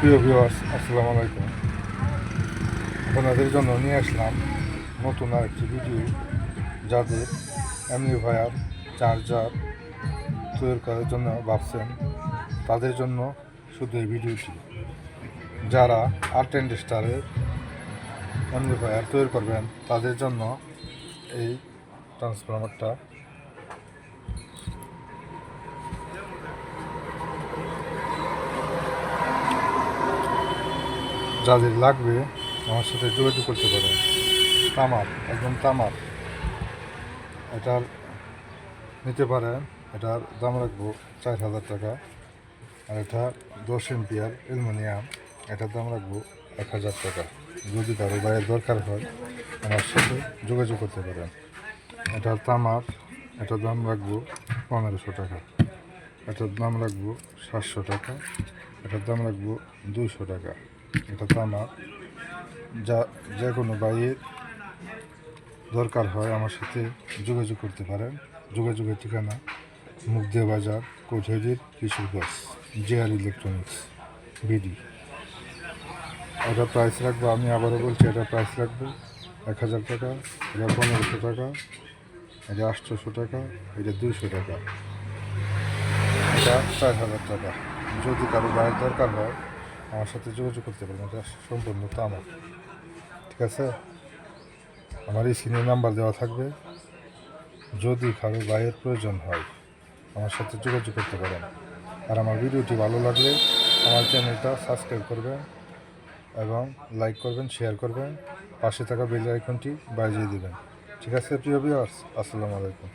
প্রিয় ভিউয়ার্স, আসসালামু আলাইকুম। আপনাদের জন্য নিয়ে আসলাম নতুন আরেকটি ভিডিও। যাদের অ্যামপ্লিফায়ার চার্জার তৈরি করার জন্য ভাবছেন, তাদের জন্য শুধু এই ভিডিওটি। যারা R10 অ্যামপ্লিফায়ার তৈরি করবেন, তাদের জন্য এই ট্রান্সফরমারটা। যাদের লাগবে আমার সাথে যোগাযোগ করতে পারেন। তামার, একদম তামার, এটার নিতে পারেন। এটার দাম রাখবো 4,000 টাকা। আর এটা 10 এম্পিয়ার অ্যালুমিনিয়াম, এটার দাম রাখবো 1,000 টাকা। যদি কারো বাইরের দরকার হয় আমার সাথে যোগাযোগ করতে পারেন। এটার তামার, এটার দাম রাখবো 1500 টাকা। এটার দাম রাখবো 700 টাকা। এটার দাম রাখবো 200 টাকা। এটা তামার। যে কোনো বাইরের দরকার হয় আমার সাথে যোগাযোগ করতে পারেন। যোগাযোগের ঠিকানা মুগদিয়া বাজার, কোঠেরির কিশোরগঞ্জ, JR ইলেকট্রনিক্স বিডি। এটা প্রাইস রাখবো, আমি আবারও বলছি, এটা প্রাইস রাখবো 1,000 টাকা। এটা 1500 টাকা। এটা 800 টাকা। এটা 200 টাকা। এটা 4,000 টাকা। যদি কারো বাইরের দরকার হয় আমার সাথে যোগাযোগ করতে পারেন। এটা সম্পূর্ণ তামা, ঠিক আছে? আমার এই সিনের নাম্বার দেওয়া থাকবে। যদি কারো বাইরের প্রয়োজন হয় আমার সাথে যোগাযোগ করতে পারেন। আর আমার ভিডিওটি ভালো লাগলে আমার চ্যানেলটা সাবস্ক্রাইব করবেন এবং লাইক করবেন, শেয়ার করবেন। পাশে থাকা বেল আইকনটি বাজিয়ে দেবেন। ঠিক আছে প্রিয় ভিউয়ার্স, আসসালামু আলাইকুম।